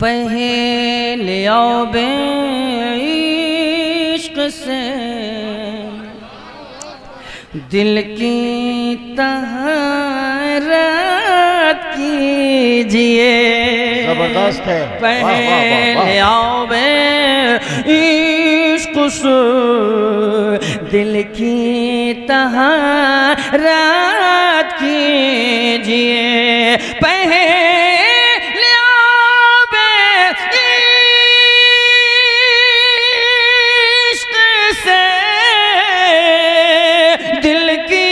پہلے آؤ بے عشق سے دل کی طہارت کیجئے، زبردست ہے، پہلے آؤ بے عشق سے دل کی طہارت کیجئے، پہلے آؤ بے عشق سے دل کی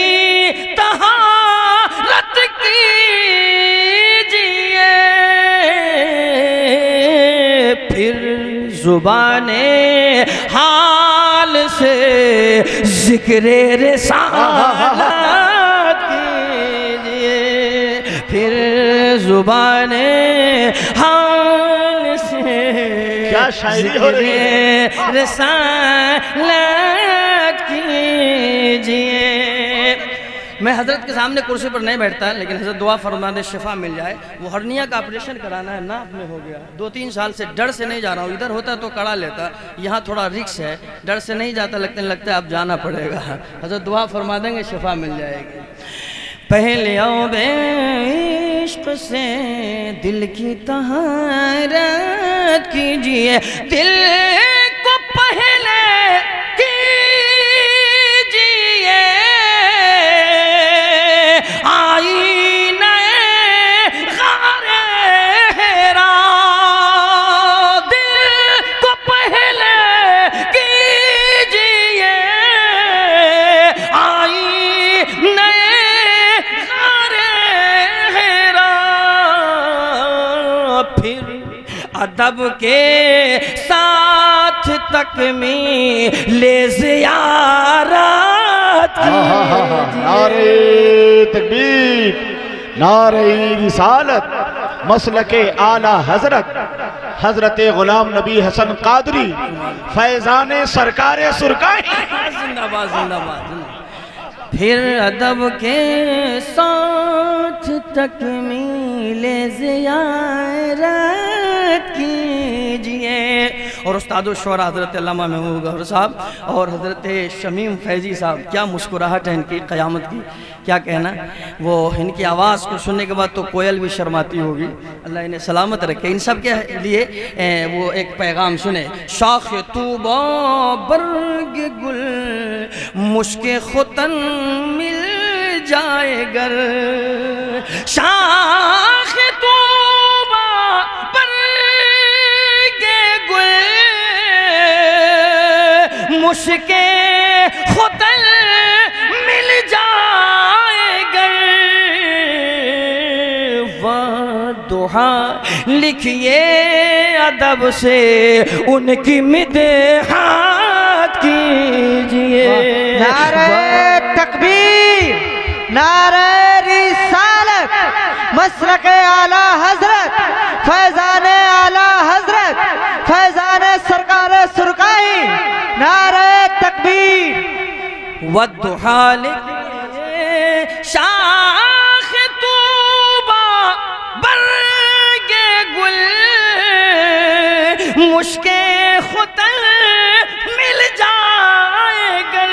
طہارت کیجئے، پھر زبان حال سے ذکر رسالت کیجئے، پھر زبان حال سے ذکر رسالت کیجئے۔ میں حضرت کے سامنے کرسی پر نہیں بیٹھتا، لیکن حضرت دعا فرما دے شفا مل جائے۔ وہ ہرنیا کا آپریشن کرانا ہے، ناپ میں ہو گیا، 2-3 سال سے ڈر سے نہیں جا رہا ہوں، ادھر ہوتا تو کڑا لیتا، یہاں تھوڑا رکس ہے، ڈر سے نہیں جاتا، لگتا ہے اب جانا پڑے گا۔ حضرت دعا فرما دیں گے، شفا مل جائے گی۔ پہلے آؤ بے عشق سے دل کی طہارت کیجئے، دل کو پہلے کیجئے آئینہ غار حرا، دل کو پہلے کیجئے آئینہ پھر ادب کے ساتھ تکمیل زیارت کیجئے۔ نعرہ تکبیر، نعرہ رسالت، مسلک اعلیٰ حضرت حضرت غلام نبی حسن قادری فیضان سرکار سرکائی، زندہ باد زندہ باد۔ پھر ادب کے ساتھ تکمیل زیارت کیجئے۔ اور استاد الشعراء حضرت علامہ محمود گوہر صاحب اور حضرت شمیم فیضی صاحب، کیا مسکراہٹ ہے ان کی، قیامت کی کیا کہنا۔ وہ ان کی آواز کو سننے کے بعد تو کوئل بھی شرماتی ہوگی، اللہ انہیں سلامت رکھے۔ ان سب کے لیے وہ ایک پیغام سنے۔ شاخ طوبہ برگ گل مشک ختن مل جائے گر، شاخ طوبہ برگ گل مشک ختن مل جائے گر، والضحیٰ لکھئے ادب سے ان کی مدحات کیجئے۔ نعرہ تکبیر، نعرہ رسالت، مسلک اعلیٰ حضرت فیضان اعلیٰ حضرت فیضان سرکار سرکائی، نعرہ تکبیر۔ والضحیٰ لکھئے شاخ طوبہ برگ گل مشک ختن مل جائے گر،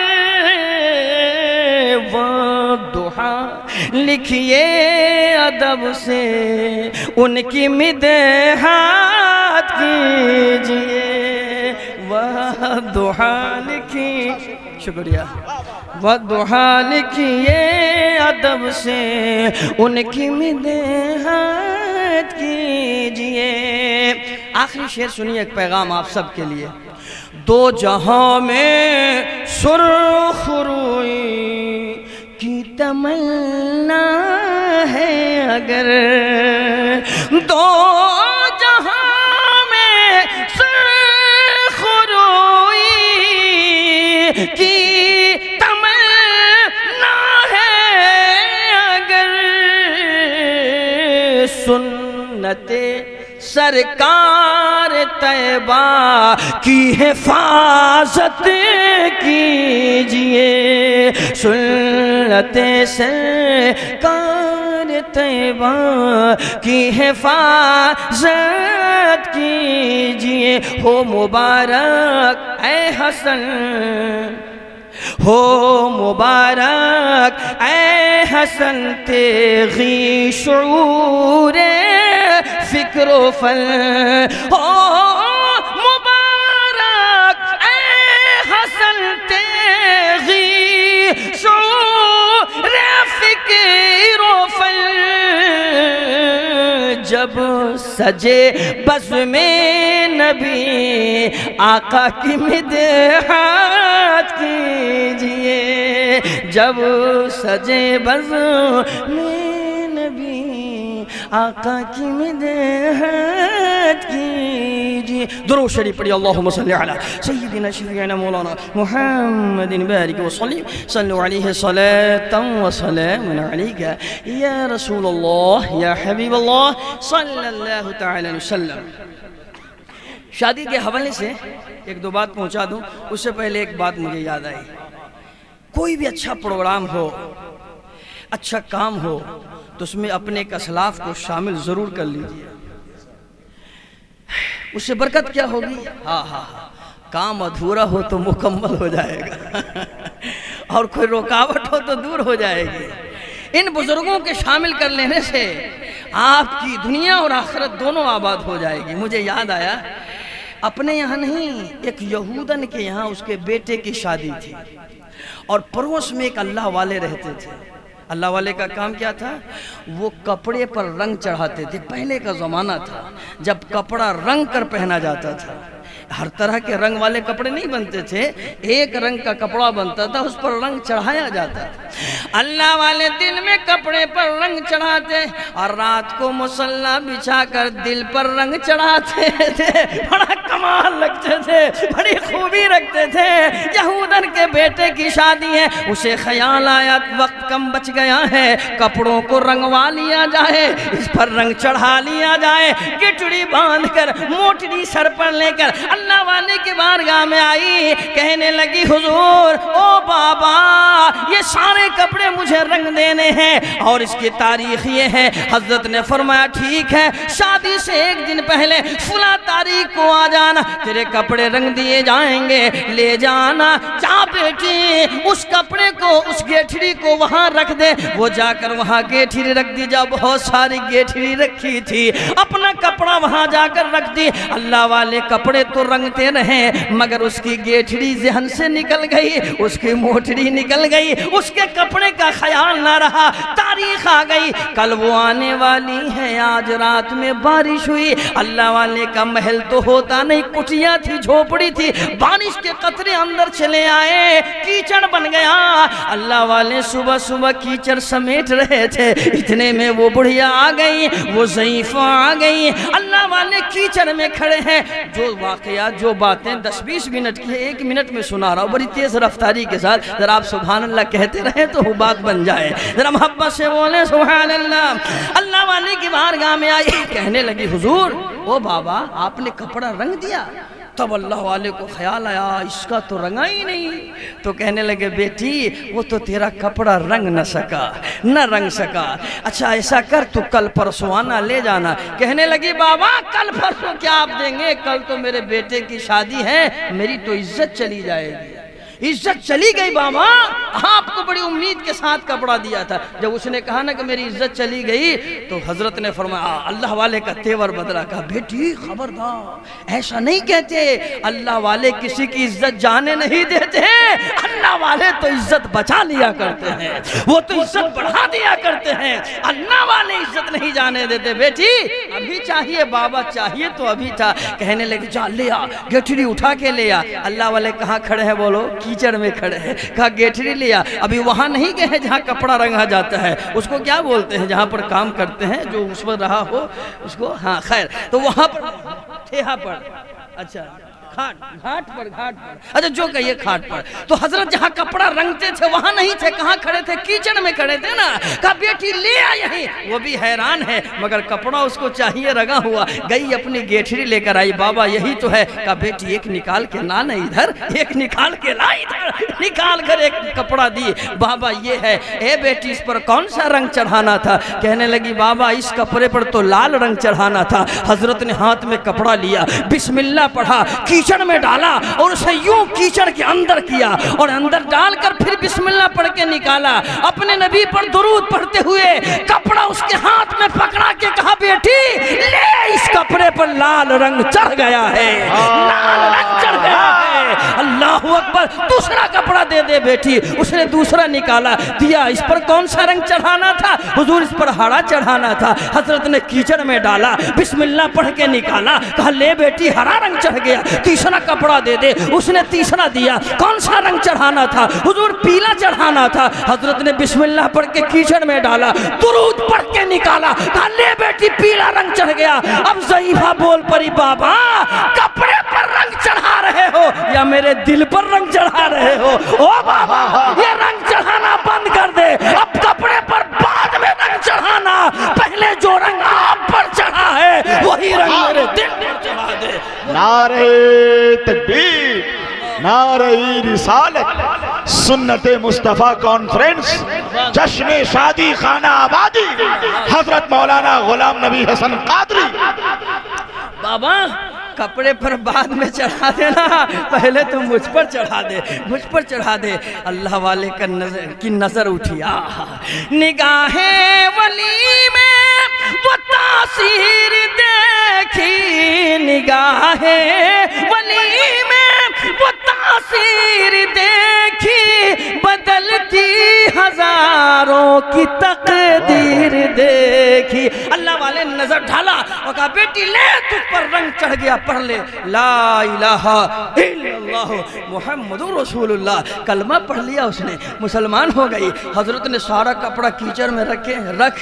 والضحیٰ لکھئے ادب سے ان کی مدحات کیجئے، والضحیٰ لکھئے، شکریہ، والضحیٰ لکھئے ادب سے ان کی مدحات کیجئے۔ آخری شعر سنیے، ایک پیغام آپ سب کے لیے۔ دو جہاں میں سرخ روئی کی تمنا ہے اگر، دو جہاں میں سرخ روئی کی تمنا ہے اگر، سنت سرکار طیبہ کی حفاظت کیجئے، سنت سرکار طیبہ کی حفاظت یاد کیجئے ہو مبارک اے حسن، ہو مبارک اے حسن تیغی شعور فکر و فن، ہو مبارک اے حسن تیغی شعور فکر و فن، جب سجے بزم نبی آقا کی مدحت کیجئے، جب سجے بزم نبی آقا کی مدحت کیجئے۔ درود شریف پڑھی، اللہم صلی علی سیدنا شفیعنا مولانا محمد بارک وسلم، صلو علیہ صلاة و سلام علیکہ یا رسول اللہ یا حبیب اللہ صلی اللہ تعالی علیہ وسلم۔ شادی کے حوالے سے ایک دو بات پہنچا دوں، اس سے پہلے ایک بات مجھے یاد آئی۔ کوئی بھی اچھا پروگرام ہو، اچھا کام ہو، تو اس میں اپنے ایک اسلاف کو شامل ضرور کر لیجئے۔ اس سے برکت کیا ہوگی؟ کام ادھورا ہو تو مکمل ہو جائے گا، اور کوئی رکاوٹ ہو تو دور ہو جائے گی۔ ان بزرگوں کے شامل کر لینے سے آپ کی دنیا اور آخرت دونوں آباد ہو جائے گی۔ مجھے یاد آیا، اپنے یہاں نہیں، ایک یہودن کے یہاں اس کے بیٹے کی شادی تھی، اور پڑوس میں ایک اللہ والے رہتے تھے۔ اللہ والے کا کام کیا تھا؟ وہ کپڑے پر رنگ چڑھاتے تھے۔ پہلے کا زمانہ تھا جب کپڑا رنگ کر پہنا جاتا تھا، ہر طرح کے رنگ والے کپڑے نہیں بنتے تھے، ایک رنگ کا کپڑا بنتا تھا، اس پر رنگ چڑھایا جاتا تھا۔ اللہ والے دن میں کپڑے پر رنگ چڑھاتے اور رات کو مصلی بچھا کر دل پر رنگ چڑھاتے تھے۔ بڑا کمال لگتے تھے، بڑی خوبی رکھتے تھے۔ یہودن کے بیٹے کی شادی ہے، اسے خیال آیا وقت کم بچ گیا ہے، کپڑوں کو رنگوا لیا جائے، اس پر رنگ چڑھا لیا جائے۔ گٹڑی باندھ کر، موٹڑی سر پر لے کر اللہ والے کے بارگاہ میں آئی، کہنے لگی حضور او بابا یہ سارے کپڑے مجھے رنگ دینے ہیں، اور اس کی تاریخ یہ ہے۔ حضرت نے فرمایا ٹھیک ہے، شادی سے ایک دن پہلے فلاں تاریخ کو آ جانا، تیرے کپڑے رنگ دیے جائیں گے، لے جانا۔ جا بیٹی اس کپڑے کو، اس گیٹھڑی کو وہاں رکھ دے۔ وہ جا کر وہاں گیٹھڑی رکھ دی، جا بہت ساری گیٹھڑی رکھی تھی، اپنا کپڑا وہاں جا کر رکھ دی۔ اللہ والے کپڑے تو رنگتے رہے مگر اس کی گیٹھڑی ذہن سے نکل گئی، اس کی موٹڑی نکل گئی، اس کے کپڑے کا خیال نہ رہا۔ تاریخ آ گئی، کل وہ آنے والی ہے، آج رات میں بارش ہوئی۔ اللہ والے کا محل تو ہوتا نہیں، کٹیا تھی، جھوپڑی تھی، بارش کے قطرے اندر چلے آئے، کیچڑ بن گیا۔ اللہ والے صبح صبح کیچڑ سمیٹ رہے تھے، اتنے میں وہ بڑھیا آ گئی، وہ ضعیفہ آ گئی۔ اللہ والے کیچڑ میں کھڑے ہیں۔ جو واقعات، جو باتیں 10-20 منٹ کی ہے، 1 منٹ میں سنا رہا ہوں بڑی تیز رفتاری کے ساتھ، ذرا آپ سبحان اللہ کہتے رہیں تو وہ بات بن جائے، ذرا محبت سے بولیں سبحان اللہ۔ اللہ والے کی بارگاہ میں آئی، کہنے لگی حضور او بابا آپ نے کپڑا رنگ دیا؟ تب اللہ والے کو خیال آیا اس کا تو رنگا ہی نہیں، تو کہنے لگے بیٹی وہ تو تیرا کپڑا رنگ نہ سکا، نہ رنگ سکا۔ اچھا ایسا کر تو کل پرسوں آنا لے جانا۔ کہنے لگی بابا کل پرسوں کیا آپ دیں گے، کل تو میرے بیٹے کی شادی ہے، میری تو عزت چلی جائے گی۔ عزت چلی گئی بابا، آپ کو بڑی امید کے ساتھ کپڑا دیا تھا۔ جب اس نے کہا نا کہ میری عزت چلی گئی تو حضرت نے فرمایا، اللہ والے کا تیور بدلا، کہا بیٹی خبردار ایسا نہیں کہتے، اللہ والے کسی کی عزت جانے نہیں دیتے ہیں، اللہ والے تو عزت بچا لیا کرتے ہیں، وہ تو عزت بڑھا دیا کرتے ہیں، اللہ والے عزت نہیں جانے دیتے۔ بیٹی ابھی چاہیے بابا، چاہیے تو ابھی تھا۔ کہنے لگے جا لے آ، گٹھڑی اٹھا کے لے آ۔ اللہ والے کہاں کھڑے ہیں بولو؟ کیچڑ میں کھڑے ہیں۔ کہا گیٹھڑی لیا، ابھی وہاں نہیں گئے جہاں کپڑا رنگا جاتا ہے، اس کو کیا بولتے ہیں جہاں پر کام کرتے ہیں، جو اس پر رہا ہو اس کو، ہاں خیر، تو وہاں پر ٹھیہا پر، اچھا گھاٹ پر اچھا جو کہیے کھاٹ پر. تو حضرت جہاں کپڑا رنگتے تھے وہاں نہیں تھے, کہاں کھڑے تھے؟ کیچڑ میں کھڑے تھے نا. کہا بیٹی لے آ یہیں. وہ بھی حیران ہے مگر کپڑا اس کو چاہیے رگا ہوا. گئی اپنی گیٹھری لے کر آئی, بابا یہی تو ہے. کہا بیٹی ایک نکال کے لا نا ادھر, ایک نکال کے لا ادھر. نکال کر ایک کپڑا دی, بابا یہ ہے. اے بیٹی اس پر کون سا رنگ چڑھانا تھا؟ کہنے لگی بابا اس کپڑے پر تو لال رنگ چڑھانا تھا. حضرت نے ہاتھ میں کپڑا لیا, بسم اللہ پڑھا, کیچڑ میں ڈالا اور اسے یوں کیچڑ کے اندر کیا اور اندر ڈال کر پھر بسم اللہ پڑھ کے نکالا. اپنے نبی پر درود پڑھتے ہوئے کپڑا اس کے ہاتھ میں پکڑا کے کہا بیٹی لے, اس کپڑے پر لال رنگ چڑھ گیا ہے, لال رنگ چڑھ گیا ہے. اللہ اکبر. دوسرا کپڑا دے دے بیٹی. اس نے دوسرا نکالا دیا. اس پر کون سا رنگ چڑھانا تھا؟ حضور اس پر ہرا چڑھانا تھا. حضرت نے کیچڑ میں ڈالا, بسم اللہ پڑھ کے نکالا, کہا لے بیٹی ہرا رنگ چڑھ گیا. تیسرا کپڑا دے دے. اس نے تیسرا دیا. کون سا رنگ چڑھانا تھا؟ حضور پیلا چڑھانا تھا. حضرت نے بسم اللہ پڑھ کے کیچڑ میں ڈالا, درود پڑھ کے نکالا, کہا لے بیٹی پیلا رنگ چڑھ گیا. اب ضعیفہ بول پڑی بابا کپڑے پر رنگ چڑھا رہے ہو یا میرے دل پر رنگ چڑھا رہے ہو؟ او بابا یہ رنگ چڑھانا بند کر دے. اب کپڑے پر بعد میں رنگ چڑھانا, پہلے جو رنگ آپ پر چڑھا ہے وہی رنگ میرے دل پر چڑھا دے. نعرہ تکبیر, نعرہ رسالت, سنت مصطفیٰ کانفرنس, جشن شادی خانہ آبادی, حضرت مولانا غلام نبی حسن قادری. بابا کپڑے پر بعد میں چڑھا دینا, پہلے تو مجھ پر چڑھا دے, مجھ پر چڑھا دے. اللہ والے کی نظر اٹھی, نگاہ ولی میں وہ تاثیر دیکھی, نگاہ ولی میں وہ تاثیر دیکھی, بدلتی ہزاروں کی تقدیر دیکھی. اللہ والے نے نظر ڈھالا اور کہا بیٹی لے تجھ پر رنگ چڑھ گیا, پڑھ لے لا الہ الا اللہ محمد رسول اللہ. کلمہ پڑھ لیا اس نے, مسلمان ہو گئی. حضرت نے سارا کپڑا کیچڑ میں رکھ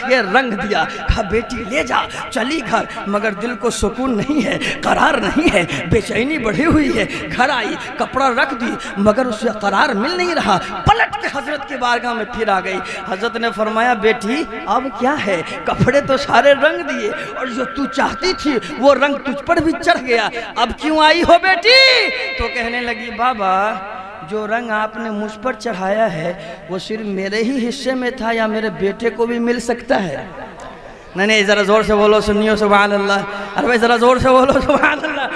کے رنگ دیا. کہا بیٹی لے جا. چلی گھر, مگر دل کو سکون نہیں ہے, قرار نہیں ہے, بے چینی بڑھی ہوئی ہے. گھر آئی, کپڑا رکھ دی, مگر اسے قرار مل نہیں رہا. پلٹ کے حضرت کی بارگاہ میں پھر آ گئی. حضرت نے فرمایا بیٹی اب کیا ہے, کپڑے تو سارے رنگ دیے اور جو تو چاہتی تھی وہ رنگ تجھ پر بھی چڑھ گیا, اب کیوں آئی ہو بیٹی؟ تو کہنے لگی بابا جو رنگ آپ نے مجھ پر چڑھایا ہے وہ صرف میرے ہی حصے میں تھا یا میرے بیٹے کو بھی مل سکتا ہے؟ نہیں ذرا زور سے بولو سنیو سبحان اللہ. ارے بھائی ذرا زور سے بولو سبحان اللہ.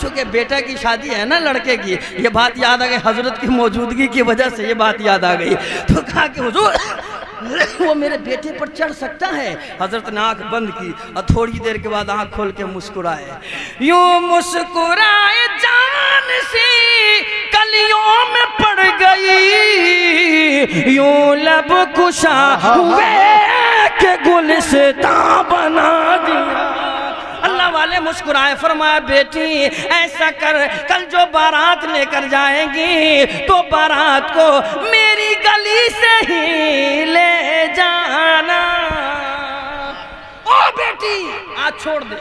چونکہ بیٹا کی شادی ہے نا لڑکے کی, یہ بات یاد آ گئی حضرت کی موجودگی کی وجہ سے, یہ بات یاد آ گئی. تو کہا کہ حضور وہ میرے بیٹے پر چڑھ سکتا ہے. حضرت نے آنکھ بند کی اور تھوڑی دیر کے بعد آنکھ کھول کے مسکرائے. یوں مسکرائے جان سی کلیوں میں پڑ گئی, یوں لب کشا ہوئے کہ گلستاں بنا دیا. اللہ والے مسکرائے, فرمایا بیٹی ایسا کر, کل جو بارات لے کر جائیں گی تو بارات کو میری گلی سے ہی لے جانا. او بیٹی آج چھوڑ دے,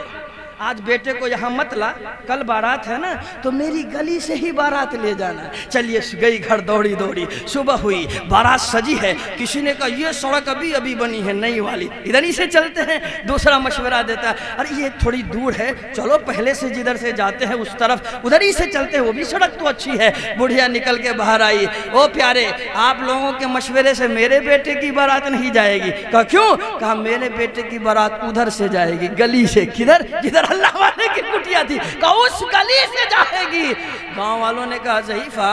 آج بیٹے کو یہاں مت لا, کل بارات ہے نا تو میری گلی سے ہی بارات لے جانا. چلیے گئی گھر دوڑی دوڑی. صبح ہوئی, بارات سجی ہے. کسی نے کہا یہ سڑک ابھی بنی ہے نئی والی, ادھر ہی سے چلتے ہیں. دوسرا مشورہ دیتا ہے ارے یہ تھوڑی دور ہے, چلو پہلے سے جدھر سے جاتے ہیں اس طرف ادھر ہی سے چلتے ہیں, وہ بھی سڑک تو اچھی ہے. بڑھیا نکل کے باہر آئی. او پیارے آپ لوگوں کے مشورے سے میرے بیٹے کی بارات نہیں جائے گی. کہا کیوں؟ کہا میرے بیٹے کی بارات ادھر سے جائے گی, گلی سے. کدھر؟ جدھر اللہ والے کی کٹیا تھی. کہا اس گلی سے جائے گی. گاؤں والوں نے کہا ضعیفہ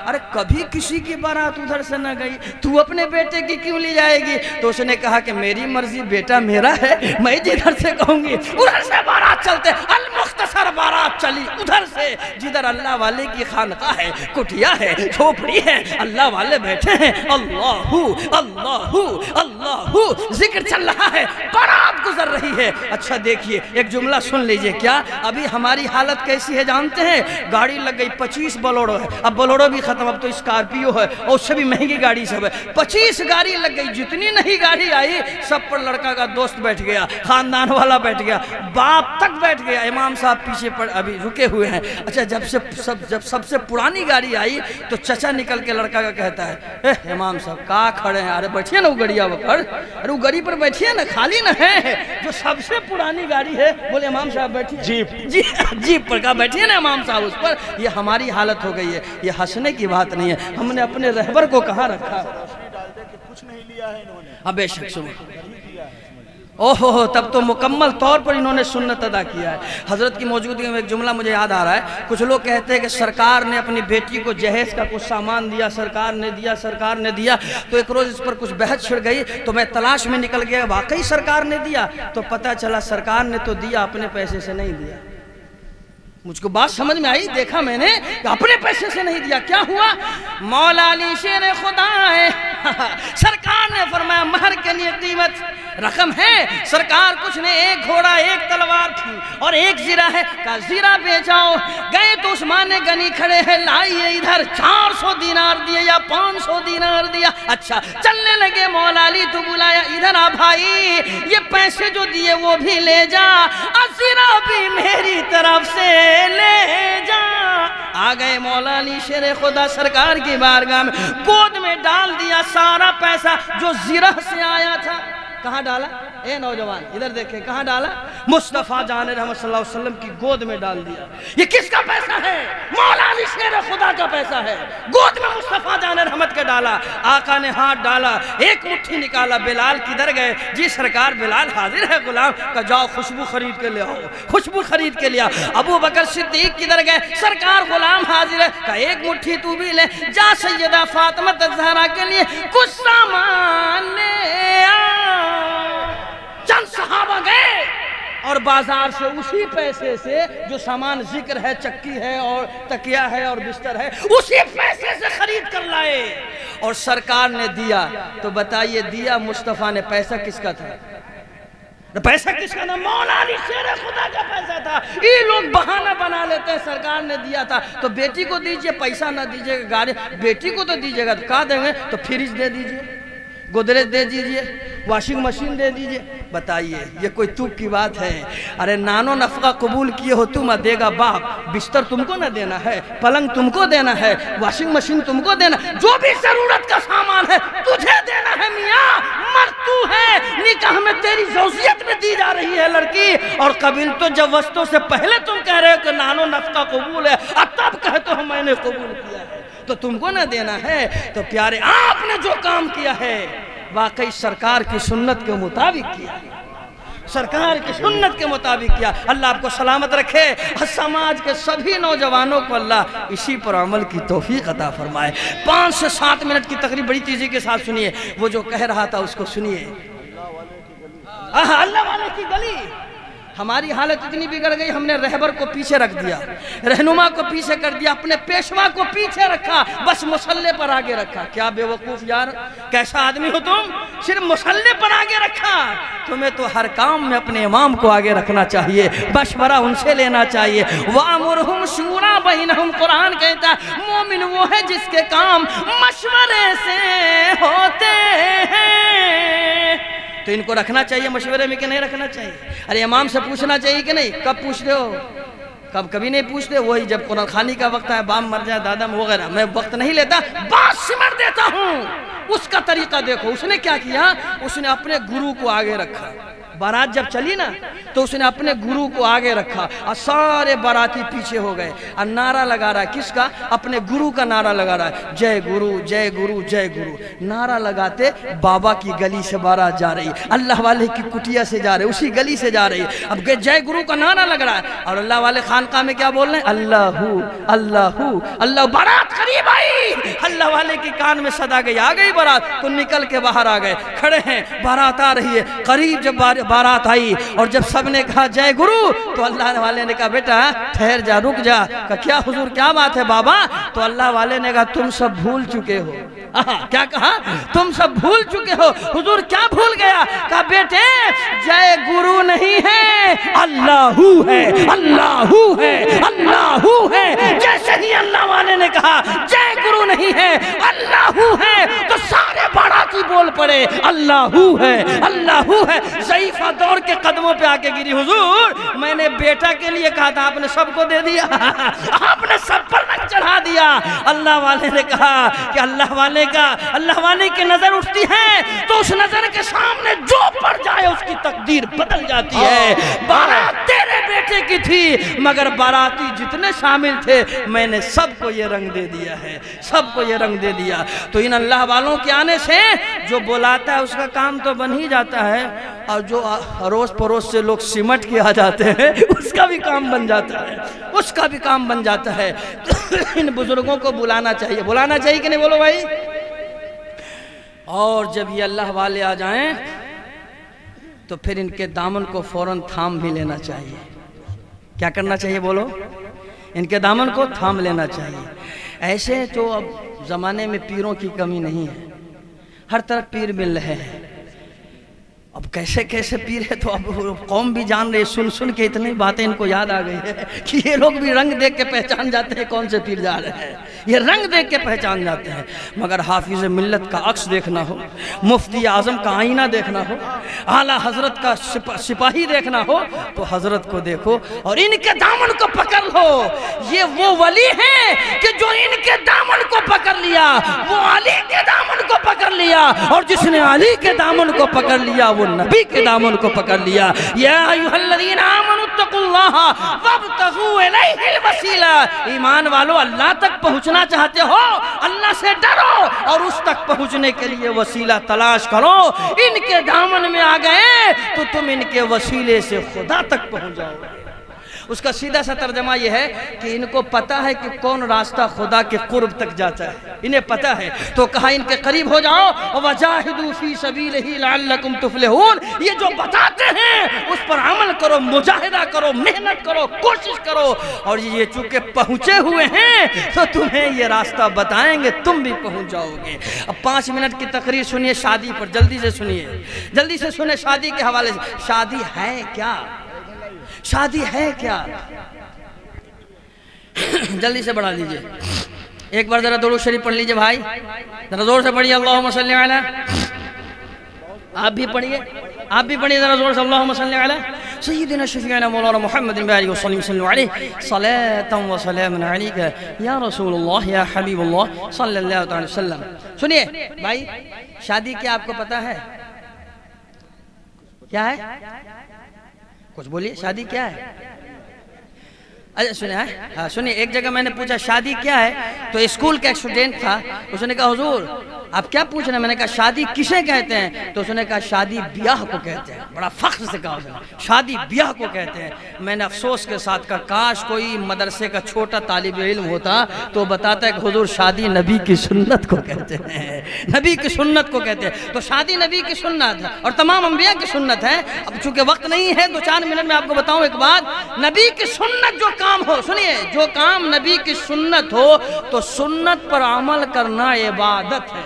ارے کبھی کسی کی بارات ادھر سے نہ گئی, تو اپنے بیٹے کی کیوں لی جائے گی؟ تو اس نے کہا کہ میری مرضی, بیٹا میرا ہے, میں جدھر سے کہوں گی ادھر سے بارات چلتے. المختصر بارات چلی ادھر سے جدھر اللہ والے کی خانقاہ ہے, کٹیا ہے, جھوپڑی ہے, اللہ والے بیٹھے ہیں. اللہ اللہ اللہ ذکر چل رہا ہے، بارات گزر رہی ہے۔ اچھا دیکھیے ایک جملہ سن لیجئے، کیا ابھی ہماری حالت کیسی ہے جانتے ہیں؟ گاڑی لگ گئی 25 بلوڑو ہے، اب بلوڑو بھی ختم، اب تو اسکارپیو ہے اور اس سے بھی مہنگی گاڑی سب ہے۔ 25 گاڑی لگ گئی، جتنی نہیں گاڑی آئی سب پر لڑکا کا دوست بیٹھ گیا، خاندان والا بیٹھ گیا، باپ تک بیٹھ گیا، امام صاحب پیچھے پر ابھی رکے ہوئے ہیں۔ اچھا جب سب سے پرانی گاڑی آئی تو چچا نکل کے لڑکا کا کہتا ہے امام صاحب کہاں کھڑے ہیں؟ ارے بیٹھیے نا وہ گڑیا پر، ارے وہ گڑی پر بیٹھیے نا، خالی نہ ہے، جو سب سے پرانی گاڑی ہے۔ بولے امام صاحب بیٹھیے، جیپ پر کہا بیٹھیے نا امام صاحب اس پر۔ یہ ہماری حالت ہو گئی ہے، یہ ہنسنے کی بات نہیں ہے، ہم نے اپنے رہبر کو کہاں رکھا؟ اب بے شک سنو، اوہو تب تو مکمل طور پر انہوں نے سنت ادا کیا ہے۔ حضرت کی موجودگی میں ایک جملہ مجھے یاد آ رہا ہے، کچھ لوگ کہتے ہیں کہ سرکار نے اپنی بیٹی کو جہیز کا کچھ سامان دیا، سرکار نے دیا۔ تو ایک روز اس پر کچھ بحث چھڑ گئی تو میں تلاش میں نکل گیا، واقعی سرکار نے دیا؟ تو پتہ چلا سرکار نے تو دیا، اپنے پیسے سے نہیں دیا۔ مجھ کو بات سمجھ میں آئی، دیکھا میں نے کہ اپنے پیسے سے نہیں دیا۔ کیا ہوا؟ مولا علی شیر خدا ہے، سرکار نے فرمایا مہر کے لیے قیمت رقم ہے، سرکار کچھ نے، ایک گھوڑا ایک تلوار تھی اور ایک زیرہ ہے، کہا زیرہ بیچاؤ۔ گئے تو عثمان غنی کھڑے ہیں، لائیے ادھر 400 دینار دیے یا 500 دینار دیا۔ اچھا چلنے لگے، مولا علی تو بلایا، ادھر آ بھائی، یہ پیسے جو دیے وہ بھی لے جا، زیرہ بھی میری طرف سے لے جا۔ آ گئے مولا علی شیر خدا سرکار کی بارگاہ میں، گود میں ڈال دیا سارا پیسہ جو زیرہ سے آیا تھا۔ کہاں ڈالا؟ اے نوجوان ادھر دیکھیں، کہاں ڈالا؟ مصطفیٰ جان رحمت صلی اللہ علیہ وسلم کی گود میں ڈال دیا۔ یہ کس کا پیسہ ہے؟ مولا علی شیر خدا کا پیسہ ہے، گود میں مصطفیٰ جان رحمت کے ڈالا۔ آقا نے ہاتھ ڈالا، ایک مٹھی نکالا، بلال کدھر گئے؟ جی سرکار بلال حاضر ہے غلام، کہ جاؤ خوشبو خرید کے لے آؤ، خوشبو خرید کے لیا۔ ابو بکر صدیق کدھر گئے؟ سرکار غلام حاضر ہے، کہ ایک مٹھی تو بھی لے جا، سیدہ فاطمہ الزہرا کے لیے کچھ سامان لے آ۔ چند صحابہ گئے اور بازار سے اسی پیسے سے جو سامان ذکر ہے، چکی ہے اور تکیہ ہے اور بستر ہے، اسی پیسے سے خرید کر لائے اور سرکار نے دیا۔ تو بتائیے دیا مصطفیٰ نے، پیسہ کس کا تھا؟ پیسہ کس کا تھا؟ مولا علی شیر خدا کا پیسہ تھا۔ یہ لوگ بہانہ بنا لیتے ہیں سرکار نے دیا تھا تو بیٹی کو دیجئے، پیسہ نہ دیجئے گا گاڑی، بیٹی کو تو دیجئے گا، تو کہاں دیں گے؟ تو فریج دے دیجئے، گودریج دے دیجئے، واشنگ مشین دے دیجئے۔ بتائیے یہ کوئی توپ کی بات ہے؟ ارے نانو نفقہ قبول کیے ہو تم، دے گا باپ، بستر تم کو نہ دینا ہے، پلنگ تم کو دینا ہے، واشنگ مشین تم کو دینا، جو بھی ضرورت کا سامان ہے تجھے دینا ہے میاں، مرد تو ہے، نکاح میں تیری زوجیت میں دی جا رہی ہے لڑکی، اور قبیل تو جب وسطوں سے پہلے تم کہہ رہے ہو کہ نانو نفقہ قبول ہے، اب تب کہتے ہو میں نے قبول کیا ہے، تو تم کو نہ دینا ہے۔ تو پیارے آپ نے جو کام کیا ہے واقعی سرکار کی سنت کے مطابق کیا، سرکار کی سنت کے مطابق کیا۔ اللہ آپ کو سلامت رکھے، سماج کے سبھی نوجوانوں کو اللہ اسی پر عمل کی توفیق عطا فرمائے۔ 5 سے 7 منٹ کی تقریب بڑی تیزی کے ساتھ سنیے، وہ جو کہہ رہا تھا اس کو سنیے۔ اللہ والے کی گلی، ہماری حالت اتنی بگڑ گئی، ہم نے رہبر کو پیچھے رکھ دیا، رہنما کو پیچھے کر دیا، اپنے پیشوا کو پیچھے رکھا، بس مصلی پر آگے رکھا۔ کیا بے وقوف یار، کیسا آدمی ہو تم؟ صرف مصلی پر آگے رکھا۔ تمہیں تو ہر کام میں اپنے امام کو آگے رکھنا چاہیے، مشورہ ان سے لینا چاہیے۔ وَأَمُرْهُمْ شُورَى بَيْنَهُمْ، قرآن کہتا ہے مومن وہ ہے جس کے کام مشورے سے ہوتے ہیں۔ تو ان کو رکھنا چاہیے مشورے میں کہ نہیں رکھنا چاہیے؟ ارے امام سے پوچھنا چاہیے کہ نہیں؟ کب پوچھتے ہو؟ کبھی نہیں پوچھتے؟ وہی جب قرآن خوانی کا وقت ہے، باپ مر جائے، دادا وغیرہ، میں وقت نہیں لیتا، بات سمٹ دیتا ہوں۔ اس کا طریقہ دیکھو، اس نے کیا کیا؟ اس نے اپنے گرو کو آگے رکھا۔ بارات جب چلی نا تو اس نے اپنے گرو کو آگے رکھا اور سارے باراتی پیچھے ہو گئے، اور نعرہ لگا رہا ہے، کس کا؟ اپنے گرو کا نعرہ لگا رہا ہے، جے گرو جے گرو جے گرو۔ نعرہ لگاتے بابا کی گلی سے بارات جا رہی، اللہ والے کی کٹیا سے جا رہی، اسی گلی سے جا رہی۔ اب جے گرو کا نعرہ لگ رہا ہے اور اللہ والے خانقاہ میں کیا بول رہے ہیں؟ اللہ اللہ اللہ۔ بارات قریب آئی، اللہ والے کی کان میں صدا گئی، آ گئی بارات، تو نکل کے باہر آ گئے، کھڑے ہیں، بارات آ رہی ہے۔ قریب جب بارات آئی اور جب سب نے کہا جے گرو، تو اللہ والے نے کہا بیٹا ٹھہر جا، رک جا۔ کہا کیا حضور کیا بات ہے بابا؟ تو اللہ والے نے کہا تم سب بھول چکے ہو۔ کیا کہا؟ تم سب بھول چکے ہو۔ حضور کیا بھول گیا، کہا بیٹے جے گرو نہیں ہے اللہ ہے، اللہ ہے، اللہ ہے۔ جیسے ہی اللہ والے نے کہا جے گرو نہیں ہے اللہ ہے، تو سارے باراتی بول پڑے اللہ ہے، اللہ ہے۔ ضعیفہ دوڑ کے قدموں پہ آ کے گری، حضور میں نے بیٹا کے لیے کہا تھا، آپ نے سب کو دے دیا، آپ نے سب پر رنگ چڑھا دیا۔ اللہ والے نے کہا کہ اللہ والے کی نظر اٹھتی ہے تو اس نظر کے سامنے جو پڑ جائے اس کی تقدیر بدل جاتی ہے۔ بارات تیرے بیٹے کی تھی مگر باراتی جتنے شامل تھے میں نے سب کو یہ رنگ دے دیا ہے، سب کو یہ رنگ دے دیا۔ تو ان اللہ والوں کے آنے سے جو بلاتا ہے اس کا کام تو بن ہی جاتا ہے، اور جو اروس پروس سے لوگ سمٹ کے آ جاتے ہیں اس کا بھی کام بن جاتا ہے، اس کا بھی کام بن جاتا ہے۔ ان بزرگوں کو بلانا چاہیے کہ نہیں، بولو بھائی۔ اور جب یہ اللہ والے آ جائیں تو پھر ان کے دامن کو فوراً تھام بھی لینا چاہیے۔ کیا کرنا چاہیے بولو؟ ان کے دامن کو تھام لینا چاہیے۔ ایسے تو اب زمانے میں پیروں کی کمی نہیں ہے، ہر طرف پیر مل رہے ہیں۔ اب کیسے کیسے پیر ہے تو اب قوم بھی جان رہے، سن کے اتنی باتیں ان کو یاد آ گئی ہے کہ یہ لوگ بھی رنگ دیکھ کے پہچان جاتے ہیں کون سے پیر جا رہے ہیں، یہ رنگ دیکھ کے پہچان جاتے ہیں۔ مگر حافظ ملت کا عکس دیکھنا ہو، مفتی اعظم کا آئینہ دیکھنا ہو، اعلیٰ حضرت کا سپاہی دیکھنا ہو تو حضرت کو دیکھو اور ان کے دامن کو پکڑ لو۔ یہ وہ ولی ہیں کہ جو ان کے دامن کو پکڑ لیا، وہ علی کے دامن کو پکڑ لیا، اور جس نے علی کے دامن کو پکڑ لیا وہ نبی کے دامن کو پکڑ لیا۔ یا ایھا الذین آمنوا اتقوا اللہ وابتغوا الیہ الوسیلہ، ایمان والو اللہ تک پہنچنا چاہتے ہو اللہ سے ڈرو اور اس تک پہنچنے کے لیے وسیلہ تلاش کرو۔ ان کے دامن میں آ گئے تو تم ان کے وسیلے سے خدا تک پہنچ جاؤ گے۔ اس کا سیدھا سا ترجمہ یہ ہے کہ ان کو پتا ہے کہ کون راستہ خدا کے قرب تک جاتا ہے، انہیں پتا ہے، تو کہا ان کے قریب ہو جاؤ وَجَاهِدُوا فِي سَبِيلِهِ لَعَلَّكُمْ تُفْلِحُونَ، یہ جو بتاتے ہیں اس پر عمل کرو، مجاہدہ کرو، محنت کرو، کوشش کرو، اور یہ چونکہ پہنچے ہوئے ہیں تو تمہیں یہ راستہ بتائیں گے، تم بھی پہنچ جاؤ گے۔ اب 5 منٹ کی تقریر سنیے شادی پر، جلدی سے سنیے، جلدی سے سنیں شادی کے حوالے سے۔ شادی ہے کیا؟ شادی ہے کیا؟ جلدی سے بڑھا لیجئے، ایک بار ذرا درود شریف پڑھ لیجئے بھائی، ذرا زور سے پڑھیے اللہم صلی علی، آپ بھی پڑھیے ذرا زور سے اللہم صلی علی سیدنا شفیعنا مولانا محمد بن وسلم صلی علیہ صلاة و سلام علیک یا رسول اللہ یا حبیب اللہ صلی اللہ علیہ وسلم۔ سنیے بھائی، شادی کیا آپ کو پتا ہے؟ کیا ہے؟ کچھ بولیے، شادی کیا ہے؟ اچھا سنیے، ایک جگہ میں نے پوچھا شادی کیا ہے تو اسکول کا ایک اسٹوڈنٹ تھا، اس نے کہا حضور آپ کیا پوچھ رہے ہیں؟ میں نے کہا شادی کسے کہتے ہیں؟ تو اس نے کہا شادی بیاہ کو کہتے ہیں۔ بڑا فخر سے کہا اس نے شادی بیاہ کو کہتے ہیں۔ میں نے افسوس کے ساتھ کہا کاش کوئی مدرسے کا چھوٹا طالب علم ہوتا تو بتاتا ہے کہ حضور شادی نبی کی سنت کو کہتے ہیں، نبی کی سنت کو کہتے ہیں۔ تو شادی نبی کی سنت ہے اور تمام انبیاء کی سنت ہے۔ اب چونکہ وقت نہیں ہے 2-4 منٹ میں آپ کو بتاؤں ایک بات، نبی کی سنت جو کام ہو، سنیے، جو کام نبی کی سنت ہو تو سنت پر عمل کرنا عبادت ہے۔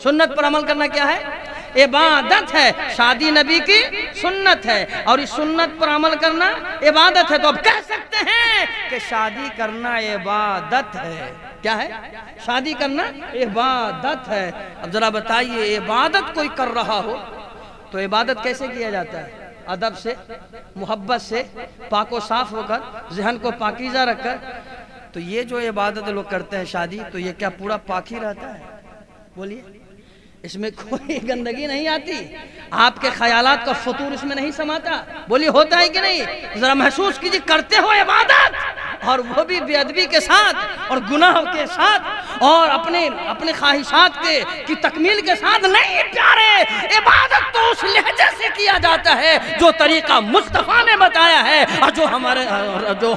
سنت پر عمل کرنا کیا ہے؟ عبادت ہے۔ شادی نبی کی سنت ہے اور اس سنت پر عمل کرنا عبادت ہے، تو اب کہہ سکتے ہیں کہ شادی کرنا عبادت ہے۔ کیا ہے؟ شادی کرنا عبادت ہے۔ اب ذرا بتائیے، عبادت کوئی کر رہا ہو تو عبادت کیسے کیا جاتا ہے؟ ادب سے، محبت سے، پاک و صاف ہو کر، ذہن کو پاکیزہ رکھ کر۔ تو یہ جو عبادت لوگ کرتے ہیں شادی، تو یہ کیا پورا پاک ہی رہتا ہے؟ بولیے، اس میں کوئی گندگی نہیں آتی؟ آپ کے خیالات کا فطور اس میں نہیں سماتا؟ بولیے ہوتا ہے کہ نہیں؟ ذرا محسوس کیجئے، کرتے ہو عبادت اور وہ بھی بے ادبی کے ساتھ اور گناہ کے ساتھ اور اپنے خواہشات کی تکمیل کے ساتھ نہیں پیارے۔ عبادت تو اس لہجے سے کیا جاتا ہے جو طریقہ مصطفیٰ نے بتایا ہے اور جو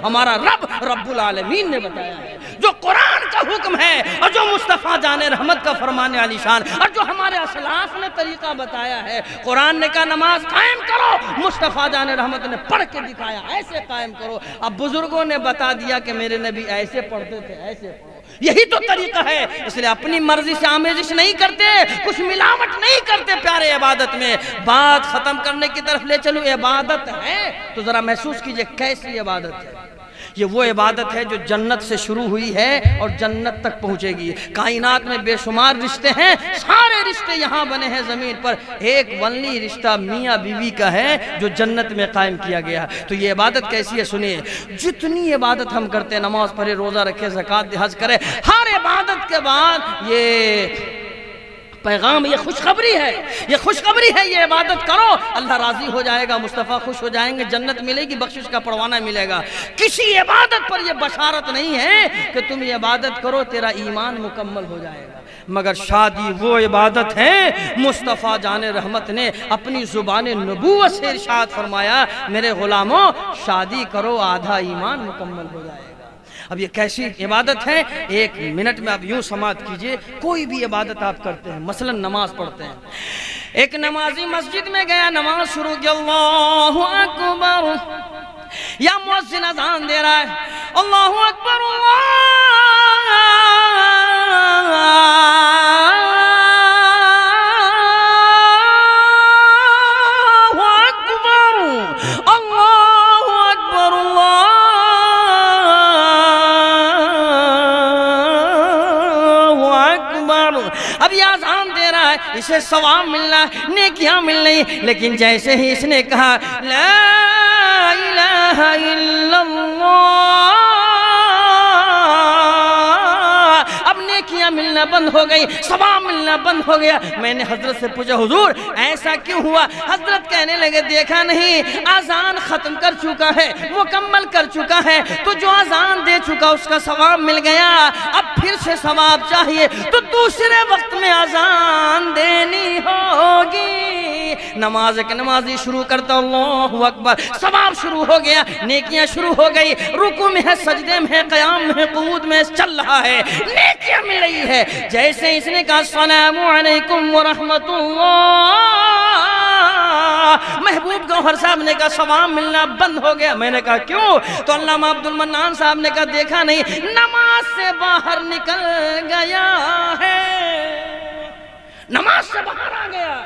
ہمارا رب العالمین نے بتایا ہے، جو قرآن کا حکم ہے اور جو مصطفیٰ جان رحمت کا فرمان علی شان اور جو ہمارے اسلاف نے طریقہ بتایا ہے۔ قرآن نے کہا نماز قائم کرو، مصطفیٰ جان رحمت نے پڑھ کے دکھایا ایسے قائم کرو۔ اب بزرگوں نے بتا دیا کہ میرے نبی ایسے پڑھتے تھے، ایسے پڑھو۔ یہی تو طریقہ ہے. اس لیے اپنی مرضی سے آمیزش نہیں کرتے, کچھ ملاوٹ نہیں کرتے پیارے عبادت میں. بات ختم کرنے کی طرف لے چلو. عبادت ہے تو ذرا محسوس کیجئے کیسی عبادت ہے. یہ وہ عبادت ہے جو جنت سے شروع ہوئی ہے اور جنت تک پہنچے گی. کائنات میں بے شمار رشتے ہیں, سارے رشتے یہاں بنے ہیں زمین پر. ایک ونلی رشتہ میاں بیوی کا ہے جو جنت میں قائم کیا گیا. تو یہ عبادت کیسی ہے سنیے. جتنی عبادت ہم کرتے ہیں, نماز پڑھے, روزہ رکھے, زکوٰۃ دے, حج کرے, ہر عبادت کے بعد یہ پیغام, یہ خوشخبری ہے, یہ خوشخبری ہے. یہ عبادت کرو, اللہ راضی ہو جائے گا, مصطفیٰ خوش ہو جائیں گے, جنت ملے گی, بخشش کا پروانہ ملے گا. کسی عبادت پر یہ بشارت نہیں ہے کہ تم یہ عبادت کرو تیرا ایمان مکمل ہو جائے گا. مگر شادی وہ عبادت ہے. مصطفیٰ جان رحمت نے اپنی زبان نبوت سے ارشاد فرمایا, میرے غلاموں شادی کرو, آدھا ایمان مکمل ہو جائے گا. اب یہ کیسی عبادت ہے, ایک منٹ میں آپ یوں سماعت کیجئے. کوئی بھی عبادت آپ کرتے ہیں, مثلا نماز پڑھتے ہیں. ایک نمازی مسجد میں گیا, نماز شروع کی, اللہ اکبر, یا مؤذن اذان دے رہا ہے, اللہ اکبر, اللہ اکبر, اللہ اکبر, اللہ اکبر. اب یہ اذان دے رہا ہے, اسے ثواب ملنا ہے, نیکیاں مل رہی. لیکن جیسے ہی اس نے کہا لا الہ الا اللہ, اب نیکیاں ملنا بند ہو گئی, ثواب ملنا بند ہو گیا. میں نے حضرت سے پوچھا, حضور ایسا کیوں ہوا؟ حضرت کہنے لگے, دیکھا نہیں, اذان ختم کر چکا ہے, مکمل کر چکا ہے, تو جو اذان دے چکا اس کا ثواب مل گیا, اب پھر سے ثواب چاہیے تو دوسرے وقت میں اذان دینی ہوگی. نماز ایک نمازی شروع کرتا, اللہ اکبر, ثواب شروع ہو گیا, نیکیاں شروع ہو گئی, رکوع میں ہے, سجدے میں ہے, قیام میں ہے, قعود میں چل رہا ہے, نیکیاں مل رہی ہے. جیسے اس نے کہا السلام علیکم ورحمت اللہ, محبوب گوہر صاحب نے کہا ثواب ملنا بند ہو گیا. میں نے کہا کیوں؟ تو علامہ عبد المنان صاحب نے کہا دیکھا نہیں, نماز سے باہر نکل گیا ہے, نماز سے باہر آ گیا.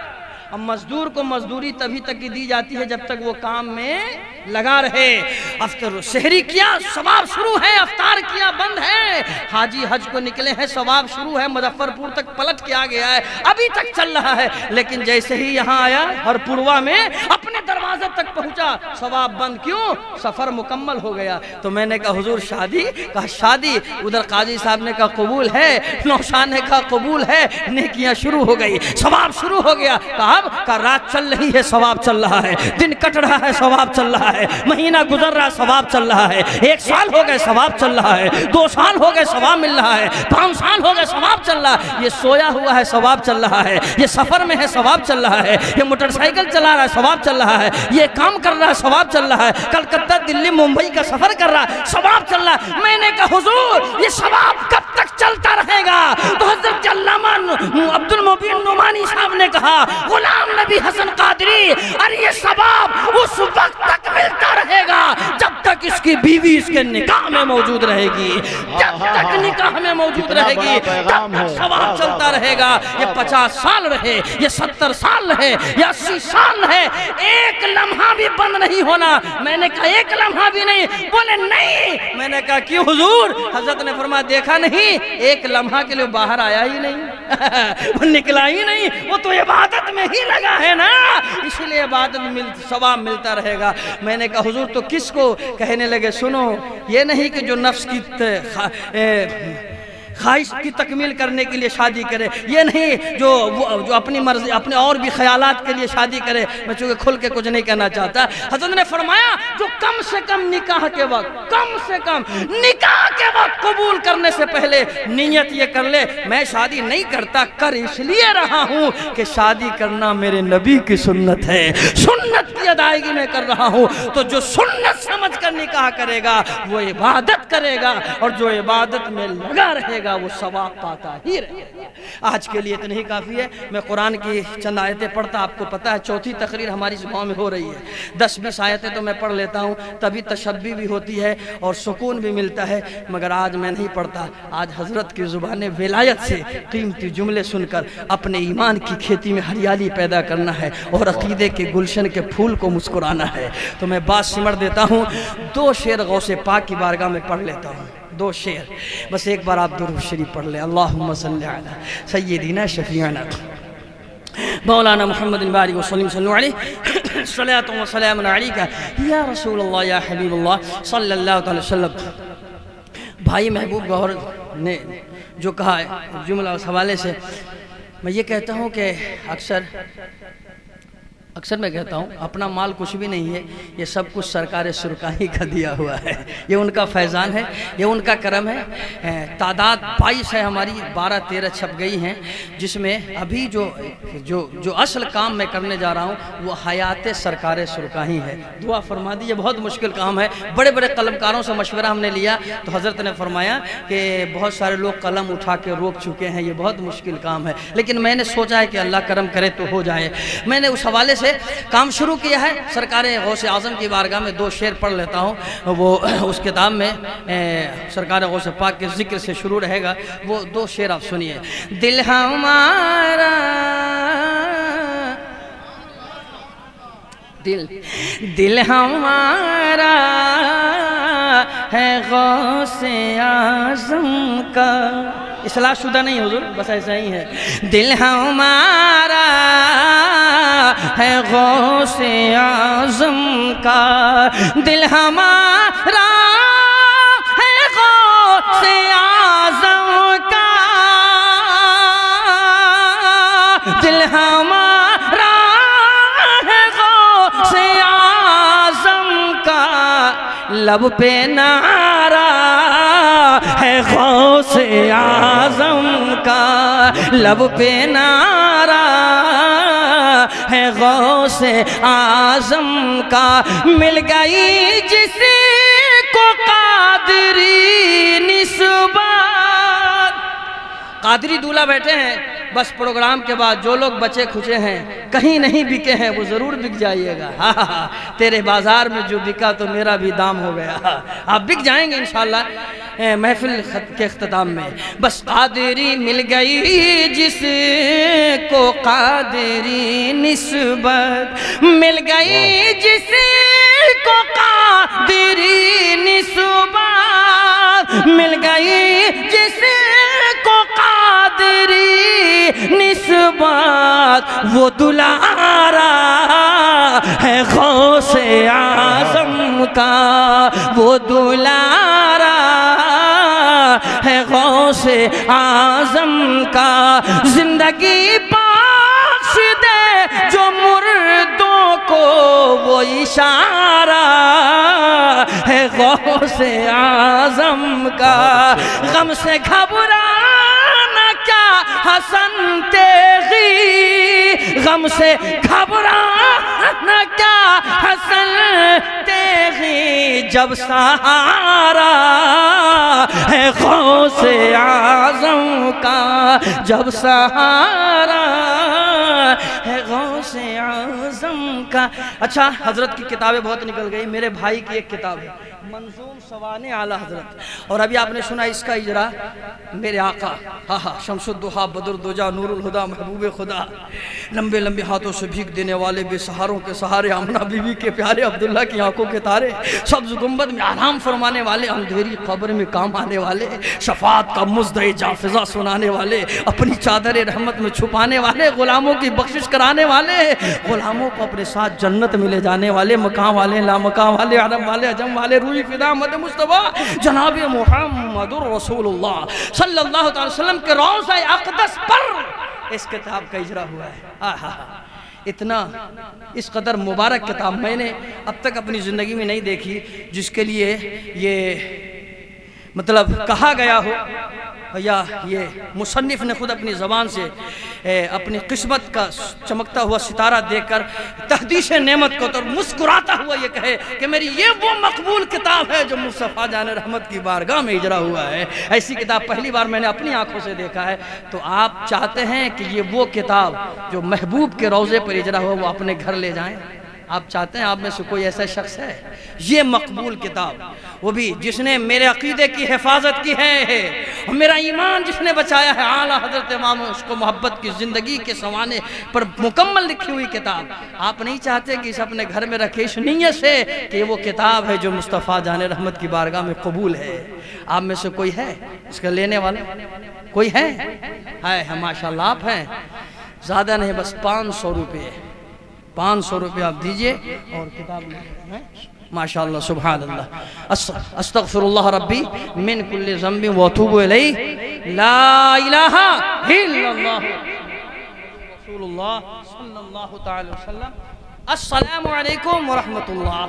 اب مزدور کو مزدوری تبھی تک کی دی جاتی ہے جب تک وہ کام میں لگا رہے. افطر سحری کیا, ثواب شروع ہے, افطار کیا, بند ہے. حاجی حج کو نکلے ہیں, ثواب شروع ہے, مظفرپور تک پلٹ کے آ گیا ہے, ابھی تک چل رہا ہے. لیکن جیسے ہی یہاں آیا ہر پوروا میں اپنے دروازے تک پہنچا, ثواب بند. کیوں؟ سفر مکمل ہو گیا. تو میں نے کہا حضور شادی؟ کہا شادی. ادھر قاضی صاحب نے کہا قبول ہے, نوشان نے کہا قبول ہے, نیکیاں شروع ہو گئی, ثواب شروع ہو گیا. کہا رات چل رہی ہے, ثواب چل رہا ہے, دن کٹ رہا ہے, ثواب چل رہا ہے, مہینہ گزر رہا ہے, ثواب چل رہا ہے, 1 سال ہو گئے, ثواب چل رہا ہے, 2 سال ہو گئے, ثواب مل رہا ہے, 5 سال ہو گئے, ثواب چل رہا ہے. یہ سویا ہوا ہے, ثواب چل رہا ہے, یہ سفر میں ہے, ثواب چل رہا ہے, یہ موٹر سائیکل چلا رہا ہے, ثواب چل رہا ہے, یہ کام کر رہا ہے, ثواب چل رہا ہے, کلکتہ دلی ممبئی کا سفر کر رہا ہے, ثواب چل رہا ہے. میں نے کہا حضور یہ ثواب کب تک چلتا رہے گا؟ تو حضرت علامہ عبد المبین نعمانی صاحب نے کہا غلام نبی حسن قادری, اور یہ ثواب اس وقت تک ملتا رہے گا جب تک اس کی بیوی اس کے نکاح میں موجود رہے گی, جب تک نکاح میں موجود رہے گی تب تک ثواب چلتا رہے گا. یہ 50 سال رہے, یہ 70 سال رہے, یہ 80 سال رہے, ایک لمحہ بھی بند نہیں ہونا. میں نے کہا ایک لمحہ بھی نہیں. بولے نہیں. میں نے کہا کیوں حضور؟ حضرت نے فرمایا دیکھا نہیں, ایک لمحہ کے لیے باہر آیا ہی نہیں, وہ نکلا ہی نہیں, وہ تو عبادت میں ہی لگا ہے نا, اس لیے عبادت میں ثواب ملتا رہے گا. میں نے کہا حضور تو کس کو؟ کہنے لگے سنو, یہ نہیں کہ جو نفس کی خواہش کی تکمیل کرنے کے لیے شادی کرے, یہ نہیں جو اپنی مرضی اپنے اور بھی خیالات کے لیے شادی کرے. میں چونکہ کھل کے کچھ نہیں کہنا چاہتا. حضرت نے فرمایا جو کم سے کم نکاح کے وقت, کم سے کم نکاح کے وقت قبول کرنے سے پہلے نیت یہ کر لے میں شادی نہیں کرتا, کر اس لیے رہا ہوں کہ شادی کرنا میرے نبی کی سنت ہے, سنت کی ادائیگی میں کر رہا ہوں. تو جو سنت سمجھ کر نکاح کرے گا وہ عبادت کرے گا, اور جو عبادت میں لگا رہے گا گا وہ ثواب پاتا ہی رہے گا۔ آج کے لیے اتنا ہی کافی ہے۔ میں قرآن کی چند آیتیں پڑھتا، آپ کو پتہ ہے چوتھی تقریر ہماری اس گاؤں میں ہو رہی ہے، 10-20 آیتیں تو میں پڑھ لیتا ہوں، تبھی تشبیہ بھی ہوتی ہے اور سکون بھی ملتا ہے، مگر آج میں نہیں پڑھتا۔ آج حضرت کی زبان ولایت سے قیمتی جملے سن کر اپنے ایمان کی کھیتی میں ہریالی پیدا کرنا ہے اور عقیدے کے گلشن کے پھول کو مسکرانا ہے۔ تو میں بات سمٹ دیتا ہوں، 2 شعر غوث پاک کی بارگاہ میں پڑھ لیتا ہوں، 2 شعر بس، ایک بار آپ درود شریف پڑھ لیں۔ اللہم صلی علی سیدنا شفیعنا مولانا محمد بارک وسلم صلی علیہ صلاۃ و سلام علیکہ یا رسول اللہ یا حبیب اللہ صلی اللہ علیہ وسلم۔ بھائی محبوب گوہر نے جو کہا ہے جملہ اس حوالے سے میں یہ کہتا ہوں کہ اکثر میں کہتا ہوں اپنا مال کچھ بھی نہیں ہے، یہ سب کچھ سرکار سرکاری کا دیا ہوا ہے، یہ ان کا فیضان ہے، یہ ان کا کرم ہے۔ تعداد 22 ہے ہماری، 12-13 چھپ گئی ہیں، جس میں ابھی جو اصل کام میں کرنے جا رہا ہوں وہ حیات سرکار سرکاری ہے۔ دعا فرما دی، یہ بہت مشکل کام ہے، بڑے بڑے قلمکاروں سے مشورہ ہم نے لیا تو حضرت نے فرمایا کہ بہت سارے لوگ قلم اٹھا کے روک چکے ہیں، یہ بہت مشکل کام ہے، لیکن میں نے سوچا ہے کہ اللہ کرم کرے تو ہو جائے۔ میں نے اس حوالے سے کام شروع کیا ہے، سرکار غوث اعظم کی بارگاہ میں 2 شعر پڑھ لیتا ہوں، وہ اس کتاب میں سرکار غوث پاک کے ذکر سے شروع رہے گا، وہ 2 شعر آپ سنیے۔ دل ہمارا دل ہمارا ہے غوث اعظم کا، اصلاح شدہ نہیں حضور، بس ایسا ہی ہے۔ دل ہمارا ہے غوث اعظم کا، دل ہمارا ہے غوث اعظم کا، دل ہمارا ہے غوث اعظم کا، لب پہ نعرہ ہے غوث اعظم کا، لب پہ نعرہ ہے غوث اعظم کا، مل گئی جس کو قادری نسبت۔ قادری دولہ بیٹھے ہیں، بس پروگرام کے بعد جو لوگ بچے کھچے ہیں کہیں نہیں بکے ہیں وہ ضرور بک جائیے گا۔ تیرے بازار میں جو بکا تو میرا بھی دام ہو گیا، آپ بک جائیں گے انشاءاللہ محفل کے اختتام میں۔ بس قادری مل گئی جس کو قادری نسبت، مل گئی جس کو قادری نسبت، مل گئی جس کو قادری نسبت، وہ دلارا ہے غوث اعظم کا، وہ دلارا ہے غوث اعظم کا، زندگی بخش دے جو مردوں کو وہ اشارہ ہے غوث اعظم کا، غم سے گھبرانا کیا حسن تیغی، غم سے گھبرانا کیا حسن تیغی، جب سہارا ہے غوث اعظم کا، جب سہارا ہے غوث اعظم کا۔ اچھا حضرت کی کتابیں بہت نکل گئی، میرے بھائی کی ایک کتاب ہے منظوم سوانح اعلی حضرت، اور ابھی آپ نے سنا اس کا اجرا میرے آقا شمس الضحیٰ بدر الدجا نور الہدا محبوب خدا، لمبے لمبے ہاتھوں سے بھیک دینے والے بے سہاروں کے سہارے، آمنہ بی بی کے پیارے عبداللہ کی آنکھوں کے تارے، سبز گنبد میں آرام فرمانے والے، اندھیری قبر میں کام آنے والے، شفاعت کا مزدہ جافظہ سنانے والے، اپنی چادر رحمت میں چھپانے والے، غلاموں کی بخشش کرانے والے، غلاموں کو اپنے ساتھ جنت میں لے جانے والے، مقام والے لامقام والے، عرب والے عجم والے، روحی فدا مد مصطفیٰ جناب محمد رسول اللہ صلی اللہ علیہ وسلم کے روضہ اقدس پر اس کتاب کا اجرا ہوا ہے۔ اتنا اس قدر مبارک کتاب میں نے اب تک اپنی زندگی میں نہیں دیکھی جس کے لیے یہ مطلب کہا گیا ہو یا یہ مصنف نے خود اپنی زبان سے اپنی قسمت کا چمکتا ہوا ستارہ دیکھ کر تحدیث نعمت کو تو مسکراتا ہوا یہ کہے کہ میری یہ وہ مقبول کتاب ہے جو مصطفیٰ جان رحمت کی بارگاہ میں اجرا ہوا ہے. ایسی کتاب پہلی بار میں نے اپنی آنکھوں سے دیکھا ہے. تو آپ چاہتے ہیں کہ یہ وہ کتاب جو محبوب کے روضے پر اجرا ہوا وہ اپنے گھر لے جائیں؟ آپ چاہتے ہیں آپ میں سے کوئی ایسا شخص ہے؟ یہ مقبول کتاب، وہ بھی جس نے میرے عقیدے کی حفاظت کی ہے، میرا ایمان جس نے بچایا ہے، اعلیٰ حضرت امام عشق و محبت کی زندگی کے سوانے پر مکمل لکھی ہوئی کتاب. آپ نہیں چاہتے کہ اسے اپنے گھر میں رکھے اس نیت سے کہ وہ کتاب ہے جو مصطفیٰ جان رحمت کی بارگاہ میں قبول ہے؟ آپ میں سے کوئی ہے اس کا لینے والا؟ کوئی ہے؟ ماشاءاللہ آپ ہیں. زیادہ نہیں، بس 500 روپے 500 روپے آپ دیجئے اور کتاب لیں. ماشاءاللہ سبحان اللہ. استغفر اللہ ربی من کل ذنب واتوب الیہ، لا الہ الا اللہ رسول اللہ صلی اللہ تعالی وسلم. السلام علیکم ورحمت اللہ.